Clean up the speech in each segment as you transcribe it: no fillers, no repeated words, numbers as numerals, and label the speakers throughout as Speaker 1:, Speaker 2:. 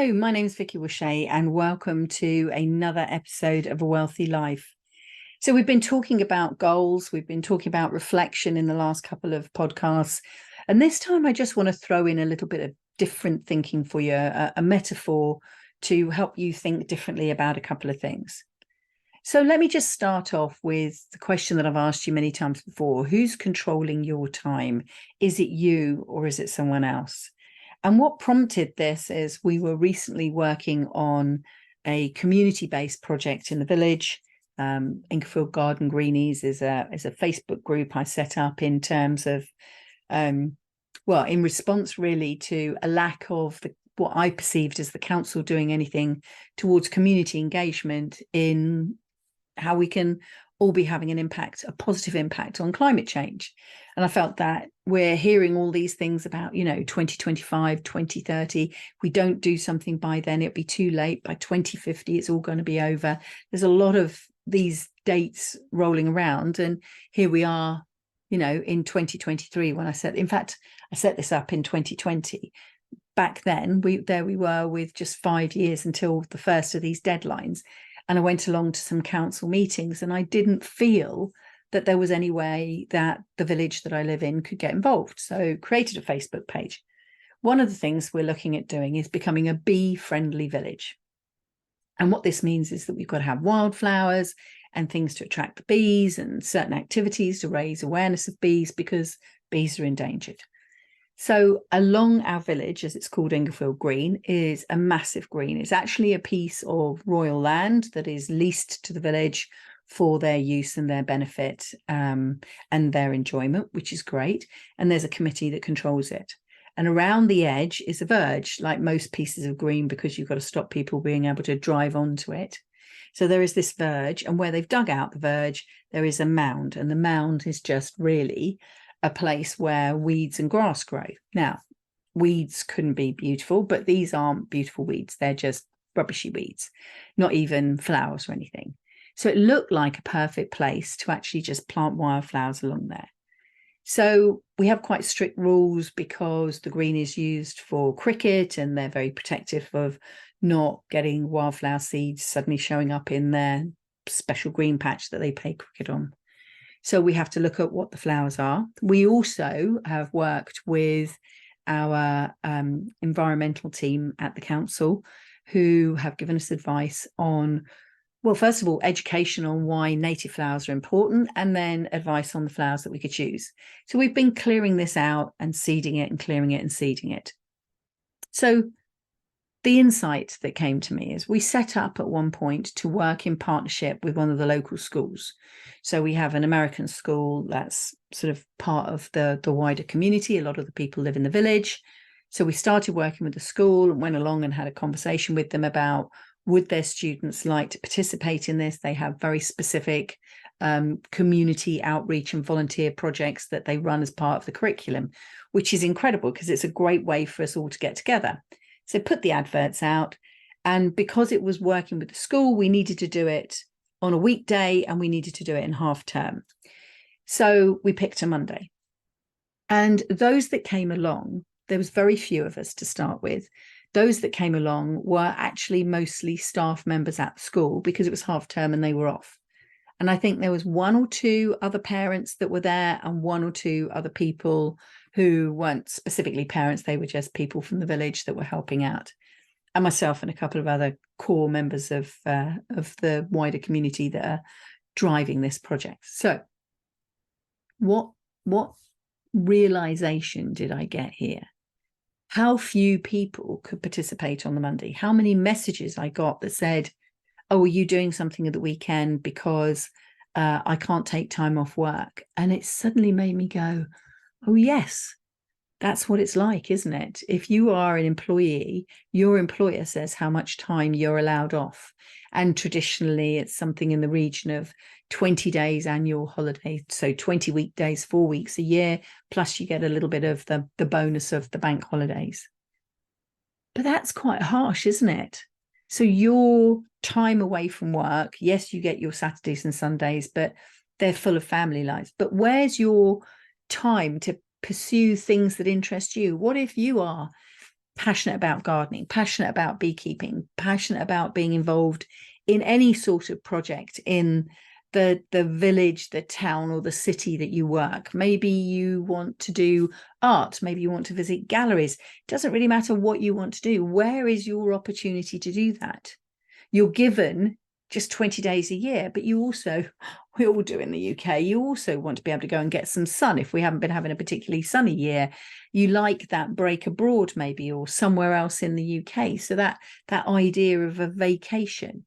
Speaker 1: Hello, my name is Vicky Washea and welcome to another episode of A Wealthy Life. So we've been talking about goals, we've been talking about reflection in the last couple of podcasts, and this time I just want to throw in a little bit of different thinking for you, a metaphor to help you think differently about a couple of things. So let me just start off with the question that I've asked you many times before. Who's controlling your time? Is it you or is it someone else? And what prompted this is we were recently working on a community-based project in the village. Ingerfield Garden Greenies is a Facebook group I set up in terms of, in response really to a lack of what I perceived as the council doing anything towards community engagement in how we can all be having an impact, a positive impact on climate change. And I felt that we're hearing all these things about, 2025, 2030. If we don't do something by then, it'll be too late. By 2050, it's all going to be over. There's a lot of these dates rolling around. And here we are, in 2023, when I set this up in 2020. Back then, we were with just 5 years until the first of these deadlines. And I went along to some council meetings and I didn't feel that there was any way that the village that I live in could get involved. So created a Facebook page. One of the things we're looking at doing is becoming a bee-friendly village. And what this means is that we've got to have wildflowers and things to attract the bees and certain activities to raise awareness of bees because bees are endangered. So along our village, as it's called, Ingerfield Green, is a massive green. It's actually a piece of royal land that is leased to the village for their use and their benefit and their enjoyment, which is great. And there's a committee that controls it. And around the edge is a verge, like most pieces of green, because you've got to stop people being able to drive onto it. So there is this verge, and where they've dug out the verge, there is a mound. And the mound is just really a place where weeds and grass grow. Now, weeds couldn't be beautiful, but these aren't beautiful weeds. They're just rubbishy weeds, not even flowers or anything. So it looked like a perfect place to actually just plant wildflowers along there. So we have quite strict rules because the green is used for cricket and they're very protective of not getting wildflower seeds suddenly showing up in their special green patch that they play cricket on. So we have to look at what the flowers are. We also have worked with our environmental team at the council who have given us advice on, well, first of all, education on why native flowers are important, and then advice on the flowers that we could choose. So we've been clearing this out and seeding it and clearing it and seeding it. So the insight that came to me is we set up at one point to work in partnership with one of the local schools. So we have an American school that's sort of part of the wider community. A lot of the people live in the village. So we started working with the school and went along and had a conversation with them about would their students like to participate in this. They have very specific community outreach and volunteer projects that they run as part of the curriculum, which is incredible because it's a great way for us all to get together. So put the adverts out, and because it was working with the school, we needed to do it on a weekday and we needed to do it in half term. So we picked a Monday. And those that came along, there was very few of us to start with. Those that came along were actually mostly staff members at the school because it was half term and they were off. And I think there was one or two other parents that were there and one or two other people who weren't specifically parents. They were just people from the village that were helping out, and myself and a couple of other core members of the wider community that are driving this project. So what realization did I get here? How few people could participate on the Monday, how many messages I got that said, oh, are you doing something at the weekend because I can't take time off work? And it suddenly made me go, oh, yes, that's what it's like, isn't it? If you are an employee, your employer says how much time you're allowed off. And traditionally, it's something in the region of 20 days annual holiday. So 20 weekdays, 4 weeks a year, plus you get a little bit of the bonus of the bank holidays. But that's quite harsh, isn't it? So your time away from work, yes, you get your Saturdays and Sundays, but they're full of family lives. But where's your time to pursue things that interest you? What if you are passionate about gardening, passionate about beekeeping, passionate about being involved in any sort of project in the village, the town, or the city that you work. Maybe you want to do art, maybe you want to visit galleries. It doesn't really matter what you want to do. Where is your opportunity to do that? You're given just 20 days a year, but you also, we all do in the UK, you also want to be able to go and get some sun if we haven't been having a particularly sunny year. You like that break abroad maybe, or somewhere else in the UK. So that idea of a vacation.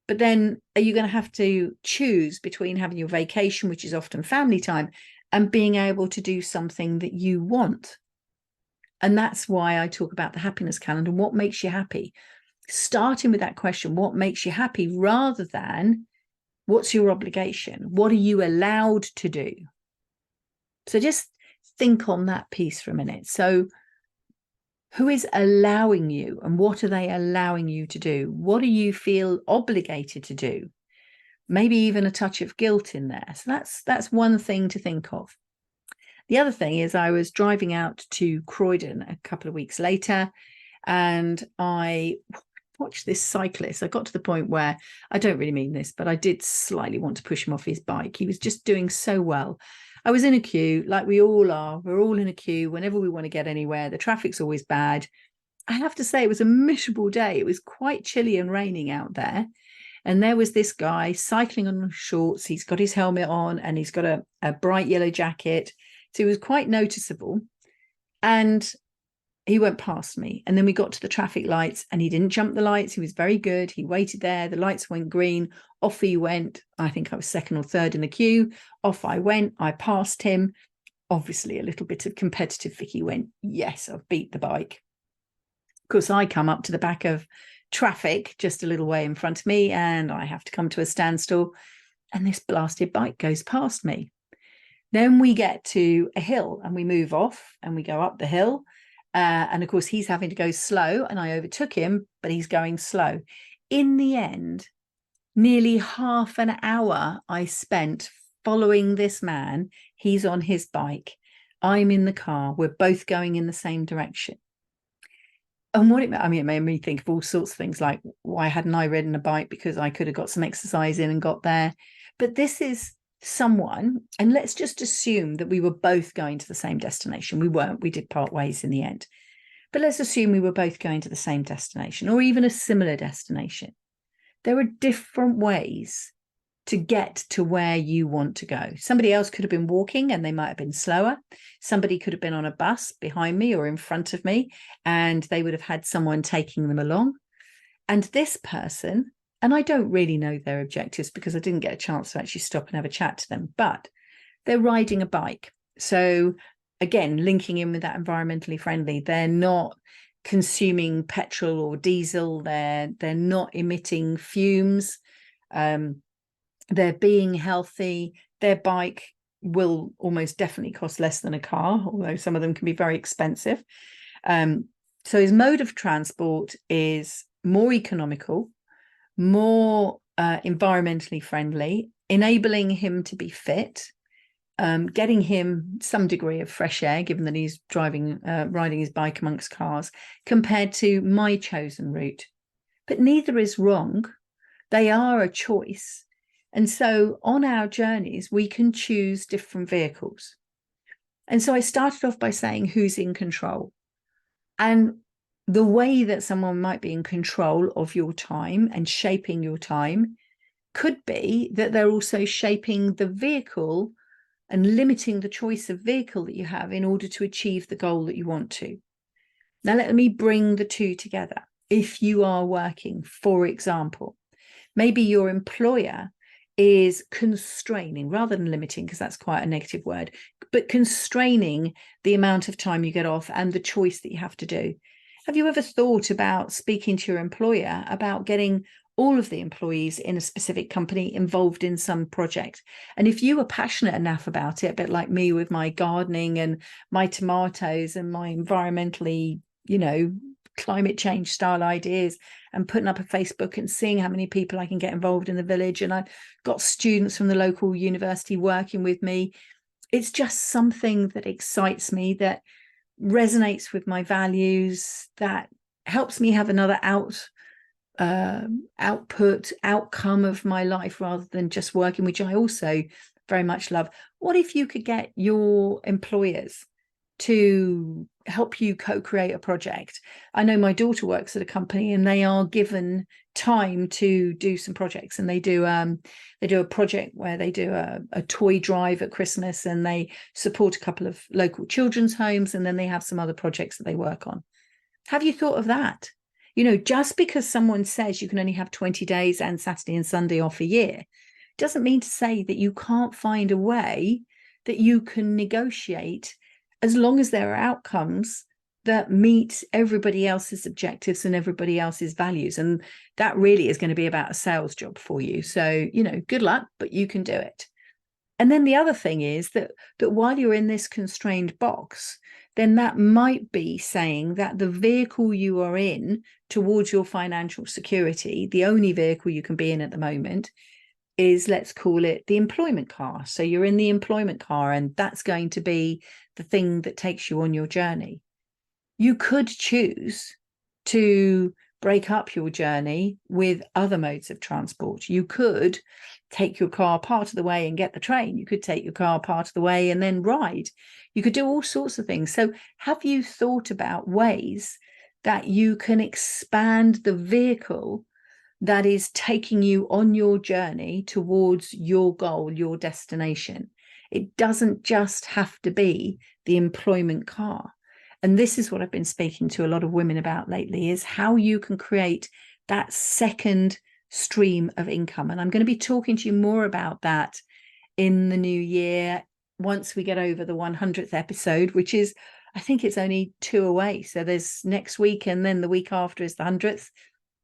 Speaker 1: But then are you going to have to choose between having your vacation, which is often family time, and being able to do something that you want? And that's why I talk about the happiness calendar. What makes you happy? Starting with that question, what makes you happy, rather than what's your obligation? What are you allowed to do? So just think on that piece for a minute. So who is allowing you, and what are they allowing you to do? What do you feel obligated to do? Maybe even a touch of guilt in there. So that's one thing to think of. The other thing is, I was driving out to Croydon a couple of weeks later, and I watched this cyclist. I got to the point where, I don't really mean this, but I did slightly want to push him off his bike. He was just doing so well. I was in a queue, like we all are. We're all in a queue whenever we want to get anywhere. The traffic's always bad. I have to say, it was a miserable day. It was quite chilly and raining out there. And there was this guy cycling on shorts. He's got his helmet on and he's got a bright yellow jacket. So he was quite noticeable. And he went past me. And then we got to the traffic lights and he didn't jump the lights. He was very good. He waited there. The lights went green. Off he went. I think I was second or third in the queue. Off I went. I passed him. Obviously, a little bit of competitive Vicky went, yes, I've beat the bike. Of course, I come up to the back of traffic just a little way in front of me, and I have to come to a standstill. And this blasted bike goes past me. Then we get to a hill and we move off and we go up the hill. And of course, he's having to go slow, and I overtook him, but he's going slow. In the end, nearly half an hour I spent following this man. He's on his bike. I'm in the car. We're both going in the same direction. And it made me think of all sorts of things, like, why hadn't I ridden a bike? Because I could have got some exercise in and got there. But this is someone, and let's just assume that we were both going to the same destination. We weren't. We did part ways in the end. But let's assume we were both going to the same destination, or even a similar destination. There are different ways to get to where you want to go. Somebody else could have been walking and they might have been slower. Somebody could have been on a bus behind me or in front of me, and they would have had someone taking them along. And this person, and I don't really know their objectives because I didn't get a chance to actually stop and have a chat to them, but they're riding a bike. So again, linking in with that environmentally friendly, they're not consuming petrol or diesel. They're not emitting fumes. They're being healthy. Their bike will almost definitely cost less than a car, although some of them can be very expensive. So his mode of transport is more economical, more environmentally friendly, enabling him to be fit, getting him some degree of fresh air, given that he's riding his bike amongst cars, compared to my chosen route. But neither is wrong. They are a choice. And so on our journeys, we can choose different vehicles. And so I started off by saying, who's in control? And the way that someone might be in control of your time and shaping your time could be that they're also shaping the vehicle and limiting the choice of vehicle that you have in order to achieve the goal that you want to. Now, let me bring the two together. If you are working, for example, maybe your employer is constraining, rather than limiting, because that's quite a negative word, but constraining the amount of time you get off and the choice that you have to do. Have you ever thought about speaking to your employer about getting all of the employees in a specific company involved in some project? And if you are passionate enough about it, a bit like me with my gardening and my tomatoes and my environmentally, climate change style ideas, and putting up a Facebook and seeing how many people I can get involved in the village. And I've got students from the local university working with me. It's just something that excites me, that resonates with my values, that helps me have another outcome of my life rather than just working, which I also very much love. What if you could get your employers to help you co-create a project? I know my daughter works at a company and they are given time to do some projects, and they do a project where they do a toy drive at Christmas, and they support a couple of local children's homes, and then they have some other projects that they work on. Have you thought of that? Just because someone says you can only have 20 days and Saturday and Sunday off a year doesn't mean to say that you can't find a way that you can negotiate, as long as there are outcomes that meet everybody else's objectives and everybody else's values. And that really is going to be about a sales job for you. So, good luck, but you can do it. And then the other thing is that while you're in this constrained box, then that might be saying that the vehicle you are in towards your financial security, the only vehicle you can be in at the moment, is, let's call it, the employment car. So you're in the employment car, and that's going to be the thing that takes you on your journey. You could choose to break up your journey with other modes of transport. You could take your car part of the way and get the train. You could take your car part of the way and then ride. You could do all sorts of things. So have you thought about ways that you can expand the vehicle that is taking you on your journey towards your goal, your destination? It doesn't just have to be the employment car. And this is what I've been speaking to a lot of women about lately, is how you can create that second stream of income. And I'm going to be talking to you more about that in the new year, once we get over the 100th episode, which is, I think it's only 2 away. So there's next week, and then the week after is the 100th.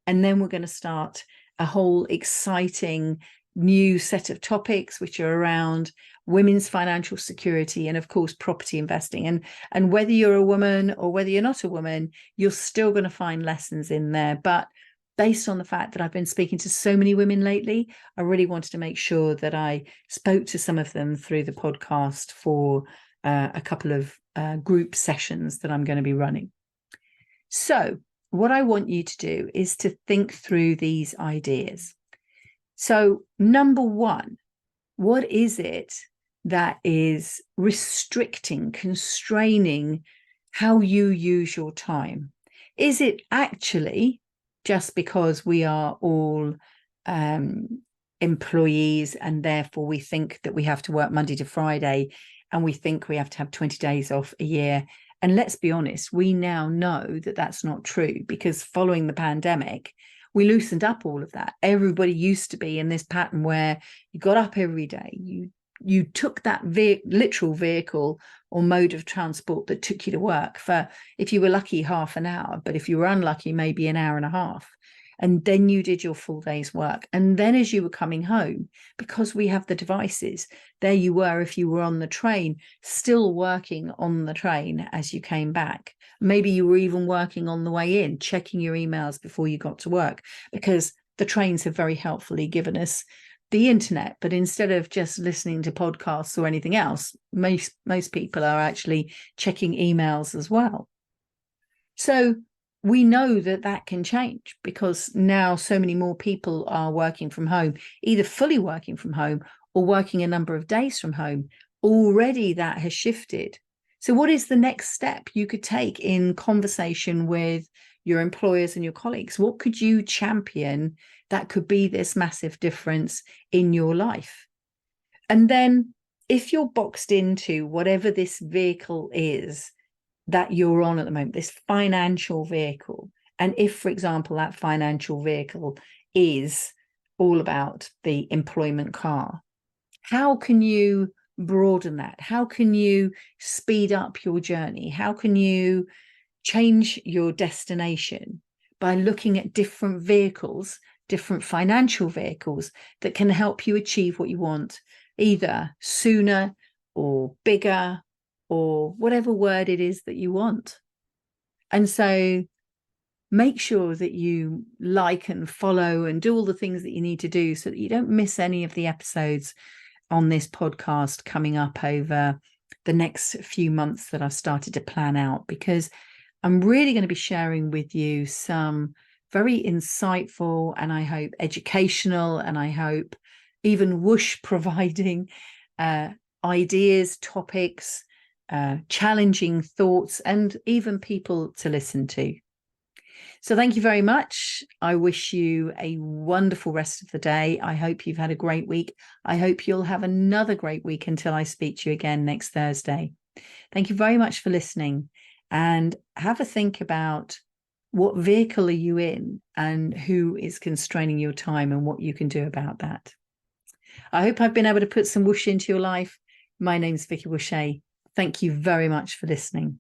Speaker 1: And then we're going to start a whole exciting new set of topics, which are around women's financial security and, of course, property investing. And whether you're a woman or whether you're not a woman, you're still going to find lessons in there. But based on the fact that I've been speaking to so many women lately, I really wanted to make sure that I spoke to some of them through the podcast for a couple of group sessions that I'm going to be running. So what I want you to do is to think through these ideas. So, number one, what is it that is restricting, constraining how you use your time? Is it actually just because we are all employees, and therefore we think that we have to work Monday to Friday, and we think we have to have 20 days off a year? And let's be honest, we now know that that's not true, because following the pandemic, we loosened up all of that. Everybody used to be in this pattern where you got up every day, you took that literal vehicle or mode of transport that took you to work for, if you were lucky, half an hour, but if you were unlucky, maybe an hour and a half. And then you did your full day's work. And then as you were coming home, because we have the devices, there you were, if you were on the train, still working on the train as you came back. Maybe you were even working on the way in, checking your emails before you got to work, because the trains have very helpfully given us the internet. But instead of just listening to podcasts or anything else, most people are actually checking emails as well. So we know that that can change, because now so many more people are working from home, either fully working from home or working a number of days from home. Already that has shifted. So what is the next step you could take in conversation with your employers and your colleagues? What could you champion that could be this massive difference in your life? And then if you're boxed into whatever this vehicle is that you're on at the moment, this financial vehicle, and if, for example, that financial vehicle is all about the employment car, how can you broaden that? How can you speed up your journey? How can you change your destination by looking at different vehicles, different financial vehicles that can help you achieve what you want, either sooner or bigger, or whatever word it is that you want? And so make sure that you like and follow and do all the things that you need to do so that you don't miss any of the episodes on this podcast coming up over the next few months that I've started to plan out, because I'm really going to be sharing with you some very insightful and I hope educational and I hope even whoosh providing ideas, topics, challenging thoughts, and even people to listen to. So thank you very much. I wish you a wonderful rest of the day. I hope you've had a great week. I hope you'll have another great week until I speak to you again next Thursday. Thank you very much for listening, and have a think about what vehicle are you in and who is constraining your time and what you can do about that. I hope I've been able to put some whoosh into your life. My name's Vicky Whooshea. Thank you very much for listening.